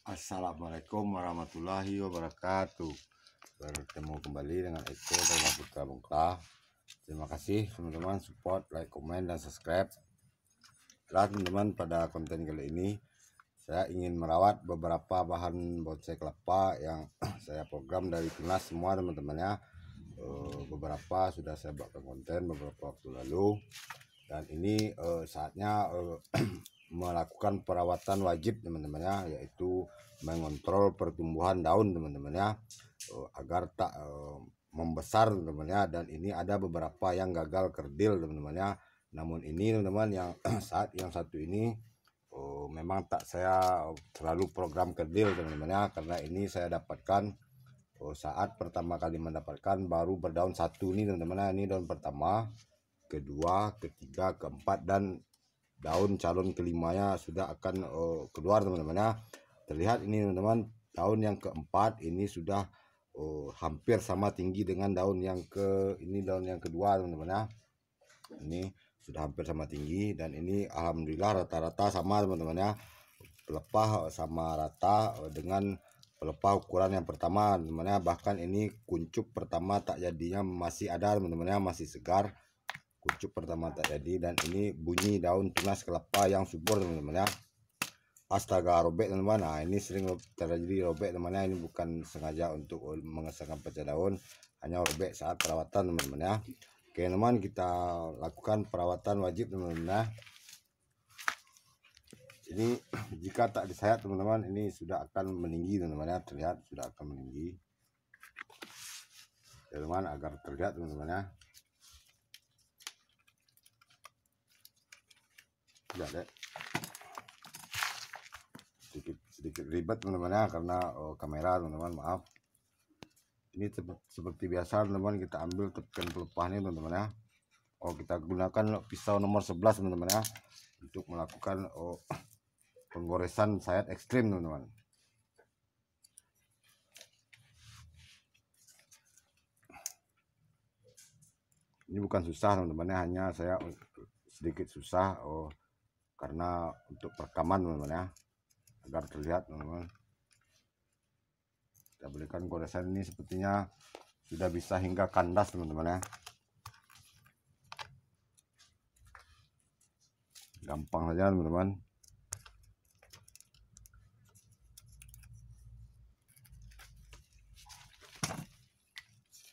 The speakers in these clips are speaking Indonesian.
Assalamualaikum warahmatullahi wabarakatuh. Bertemu kembali dengan Eko Dharma Putra Bongkla. Terima kasih teman-teman support, like, komen, dan subscribe. Nah teman-teman, pada konten kali ini saya ingin merawat beberapa bahan bonsai kelapa yang saya program dari Tunas semua teman-teman ya. Beberapa sudah saya buatkan konten beberapa waktu lalu, dan ini saatnya melakukan perawatan wajib teman-teman ya, yaitu mengontrol pertumbuhan daun teman-teman ya, agar tak membesar teman-teman ya. Dan ini ada beberapa yang gagal kerdil teman-teman ya. Namun ini teman-teman yang saat yang satu ini memang tak saya terlalu program kerdil teman-teman ya, karena ini saya dapatkan saat pertama kali mendapatkan baru berdaun satu nih teman-teman. Ini daun pertama, kedua, ketiga, keempat, dan daun calon kelimanya sudah akan keluar teman-teman ya. Terlihat ini teman-teman, daun yang keempat ini sudah hampir sama tinggi dengan daun yang daun yang kedua teman-teman ya. Ini sudah hampir sama tinggi, dan ini alhamdulillah rata-rata sama teman-teman ya. Pelepah sama rata dengan pelepah ukuran yang pertama teman-teman ya. Bahkan ini kuncup pertama tak jadinya masih ada teman-teman ya, masih segar. Kuncup pertama tak jadi, dan ini bunyi daun tunas kelapa yang subur teman-teman ya. Astaga, robek teman-teman. Nah ini sering terjadi robek teman-teman ya. Ini bukan sengaja untuk mengesahkan pecah daun, hanya robek saat perawatan teman-teman ya. Oke teman, kita lakukan perawatan wajib teman-teman ya. Ini jika tak disayat teman-teman, ini sudah akan meninggi teman-teman ya. Terlihat sudah akan meninggi teman-teman, agar terlihat teman-teman ya. Lihat deh, sedikit ribet teman-teman ya, karena kamera teman-teman, maaf. Ini seperti biasa teman-teman, kita ambil tepian pelepah ini teman-teman ya. Kita gunakan pisau nomor 11 teman-teman ya, untuk melakukan penggoresan sayat ekstrim teman-teman. Ini bukan susah teman-teman ya, hanya saya sedikit susah karena untuk perekaman teman-teman ya, agar terlihat teman-teman. Kita berikan goresan ini, sepertinya sudah bisa hingga kandas teman-teman ya. Gampang saja teman-teman.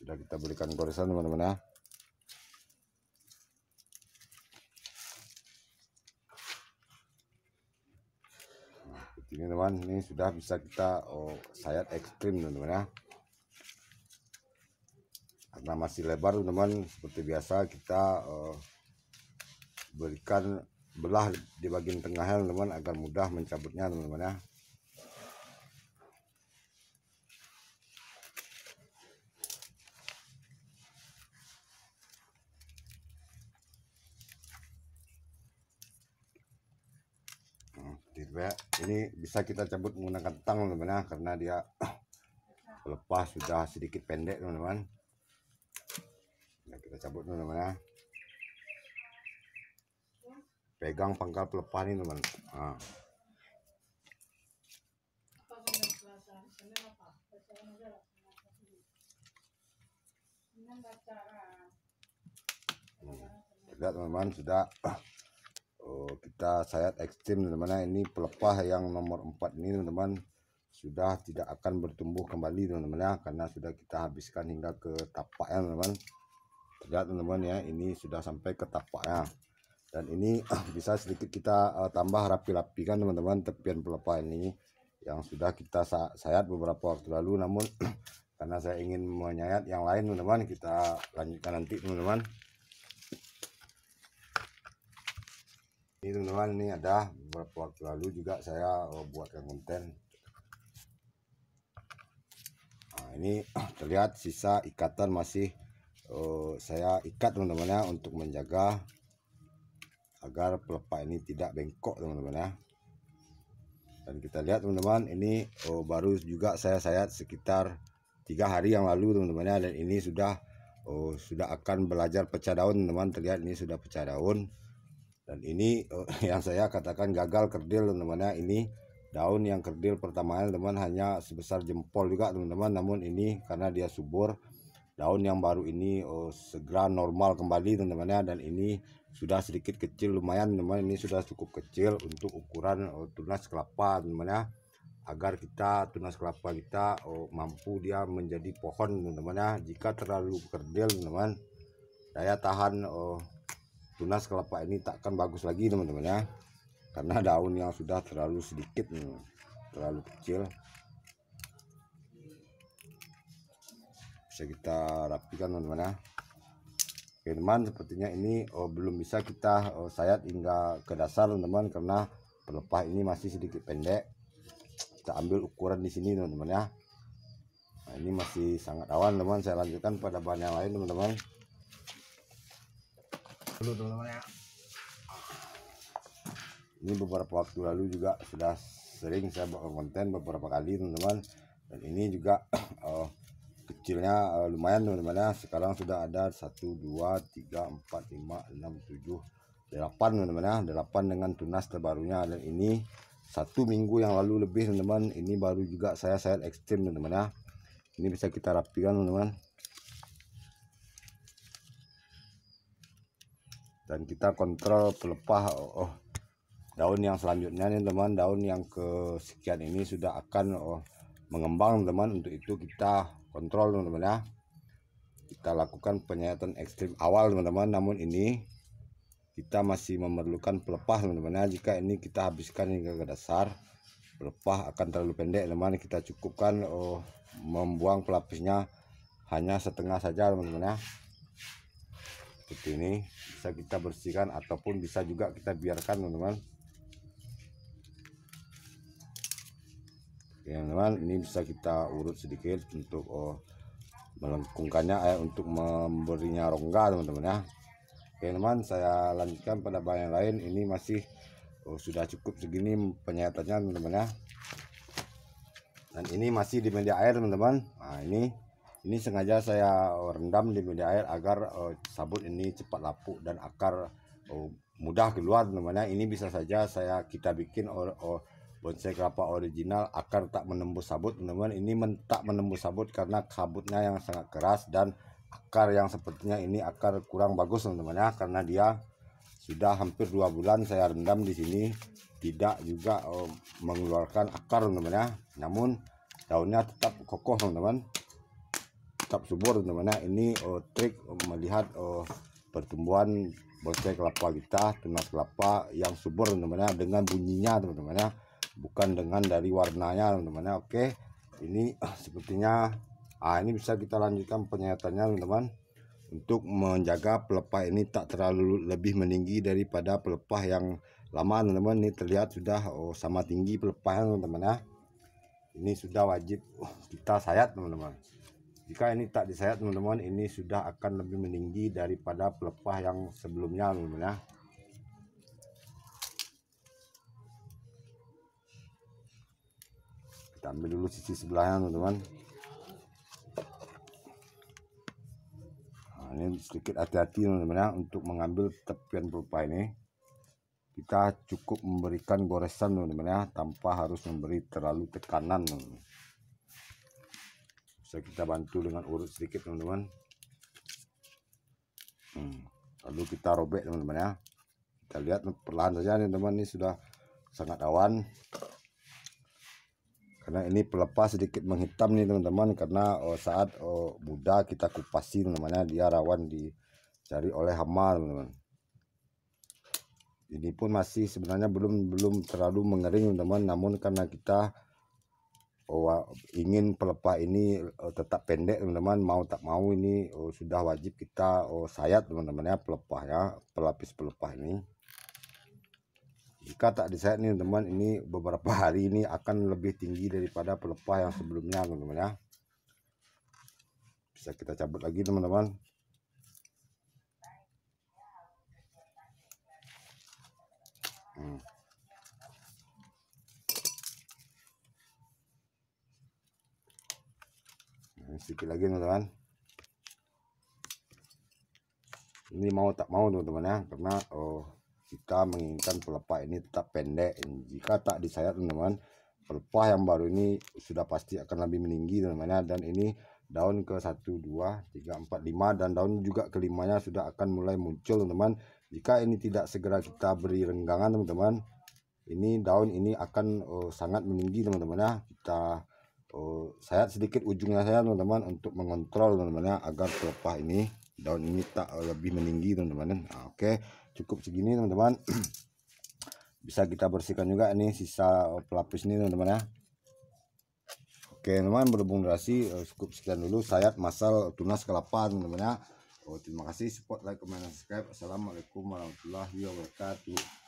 Sudah kita berikan goresan teman-teman ya. Ini teman, ini sudah bisa kita sayat ekstrim teman-teman ya. Karena masih lebar teman-teman, seperti biasa kita berikan belah di bagian tengahnya teman-teman, agar mudah mencabutnya teman-teman ya. Ini bisa kita cabut menggunakan tang teman-teman ya, karena dia lepas sudah sedikit pendek teman-teman. Nah, kita cabut teman-teman ya. Pegang pangkal pelepah ini teman. Nah. Lihat teman-teman, sudah kita sayat ekstrim teman-teman. Ini pelepah yang nomor 4 ini teman-teman sudah tidak akan bertumbuh kembali teman-teman ya, karena sudah kita habiskan hingga ke tapaknya teman-teman. Lihat teman-teman ya, ini sudah sampai ke tapaknya. Dan ini bisa sedikit kita tambah rapi-rapikan teman-teman, tepian pelepah ini yang sudah kita sayat beberapa waktu lalu. Namun karena saya ingin menyayat yang lain teman-teman, kita lanjutkan nanti teman-teman. Ini teman-teman, ini ada beberapa waktu lalu juga saya buatkan konten. Nah, ini terlihat sisa ikatan masih saya ikat teman-teman ya, untuk menjaga agar pelepah ini tidak bengkok teman-teman ya. Dan kita lihat teman-teman, ini baru juga saya sayat sekitar 3 hari yang lalu teman-teman ya, dan ini sudah akan belajar pecah daun teman-teman. Terlihat ini sudah pecah daun. Dan ini yang saya katakan gagal kerdil teman-teman ya, ini daun yang kerdil pertamanya teman hanya sebesar jempol juga teman-teman, namun ini karena dia subur, daun yang baru ini segera normal kembali teman-teman ya. Dan ini sudah sedikit kecil, lumayan teman, ini sudah cukup kecil untuk ukuran tunas kelapa teman-teman ya, agar kita tunas kelapa kita mampu dia menjadi pohon teman-teman ya. Jika terlalu kerdil teman-teman, daya tahan tunas kelapa ini takkan bagus lagi teman-teman ya, karena daun yang sudah terlalu sedikit, terlalu kecil. Bisa kita rapikan teman-teman ya. Oke teman, sepertinya ini belum bisa kita sayat hingga ke dasar teman-teman, karena pelepah ini masih sedikit pendek. Kita ambil ukuran di sini teman-teman ya. Nah, ini masih sangat awan teman, saya lanjutkan pada bahan yang lain teman-teman. Dulu teman-teman ya. Ini beberapa waktu lalu juga sudah sering saya buat konten beberapa kali teman-teman, dan ini juga kecilnya lumayan teman-teman ya. Sekarang sudah ada 1 2 3 4 5 6 7 8 teman-teman ya, 8 dengan tunas terbarunya. Dan ini 1 minggu yang lalu lebih teman-teman, ini baru juga saya sayat ekstrim teman-teman ya. Ini bisa kita rapikan teman-teman, dan kita kontrol pelepah daun yang selanjutnya nih teman. Daun yang kesekian ini sudah akan mengembang teman. Untuk itu kita kontrol teman-teman ya, kita lakukan penyayatan ekstrim awal teman-teman. Namun ini kita masih memerlukan pelepah teman-teman ya. Jika ini kita habiskan hingga ke dasar, pelepah akan terlalu pendek teman. Kita cukupkan membuang pelapisnya hanya setengah saja teman-teman ya. Seperti ini bisa kita bersihkan, ataupun bisa juga kita biarkan teman-teman. Ya teman, ini bisa kita urut sedikit untuk melengkungkannya, untuk memberinya rongga teman-teman ya. Oke teman, saya lanjutkan pada bahan yang lain. Ini masih sudah cukup segini penyayatannya teman-teman ya. Dan ini masih di media air teman-teman. Nah ini sengaja saya rendam di media air agar sabut ini cepat lapuk dan akar mudah keluar teman-teman ya. Ini bisa saja kita bikin bonsai kelapa original akar tak menembus sabut teman-teman. Ini tak menembus sabut karena kabutnya yang sangat keras, dan akar yang sepertinya ini akar kurang bagus teman-teman ya, karena dia sudah hampir 2 bulan saya rendam di sini, tidak juga mengeluarkan akar teman-teman ya. Namun daunnya tetap kokoh teman-teman, tetap subur teman-teman ya. Ini trik melihat pertumbuhan bonsai kelapa kita, tunas kelapa yang subur teman-teman ya, dengan bunyinya teman-teman ya, bukan dengan dari warnanya teman-teman ya. Oke, ini sepertinya ini bisa kita lanjutkan penyayatannya teman-teman, untuk menjaga pelepah ini tak terlalu lebih meninggi daripada pelepah yang lama teman-teman. Ini terlihat sudah sama tinggi pelepahnya teman-teman ya. Ini sudah wajib kita sayat teman-teman. Jika ini tak disayat teman-teman, ini sudah akan lebih meninggi daripada pelepah yang sebelumnya teman-teman ya. Kita ambil dulu sisi sebelahnya teman-teman. Nah, ini sedikit hati-hati teman-teman ya, untuk mengambil tepian pelepah ini. Kita cukup memberikan goresan teman-teman ya, tanpa harus memberi terlalu tekanan teman-teman. Bisa kita bantu dengan urut sedikit teman-teman. Lalu kita robek teman-teman ya. Kita lihat perlahan saja nih teman, ini sudah sangat awan. Karena ini pelepah sedikit menghitam nih teman-teman, karena saat muda kita kupasi teman-teman, dia rawan dicari oleh hama teman-teman. Ini pun masih sebenarnya belum terlalu mengering teman-teman, namun karena kita ingin pelepah ini tetap pendek teman-teman, mau tak mau ini sudah wajib kita sayat teman-teman ya, pelepahnya, pelapis pelepah ini. Jika tak disayat nih teman, ini beberapa hari ini akan lebih tinggi daripada pelepah yang sebelumnya teman-teman ya. Bisa kita cabut lagi teman-teman. Sedikit lagi teman-teman. Ini mau tak mau teman-teman ya, karena kita menginginkan pelepah ini tetap pendek. Jika tak disayat teman-teman, pelepah yang baru ini sudah pasti akan lebih meninggi teman-teman ya. Dan ini daun ke 1 2 3 4 5 dan daun juga kelimanya sudah akan mulai muncul teman-teman. Jika ini tidak segera kita beri renggangan teman-teman, ini daun ini akan sangat meninggi teman-teman ya. Kita sayat sedikit ujungnya saya teman-teman untuk mengontrol teman-teman ya, agar pelepah ini daun ini tak lebih meninggi teman-teman. Nah, oke, cukup segini teman-teman. Bisa kita bersihkan juga ini sisa pelapis ini teman-teman ya. Oke teman-teman, berhubung durasi cukup sekian dulu sayat masal tunas kelapa teman-teman ya. Terima kasih, support, like, comment, dan subscribe. Assalamualaikum warahmatullahi wabarakatuh.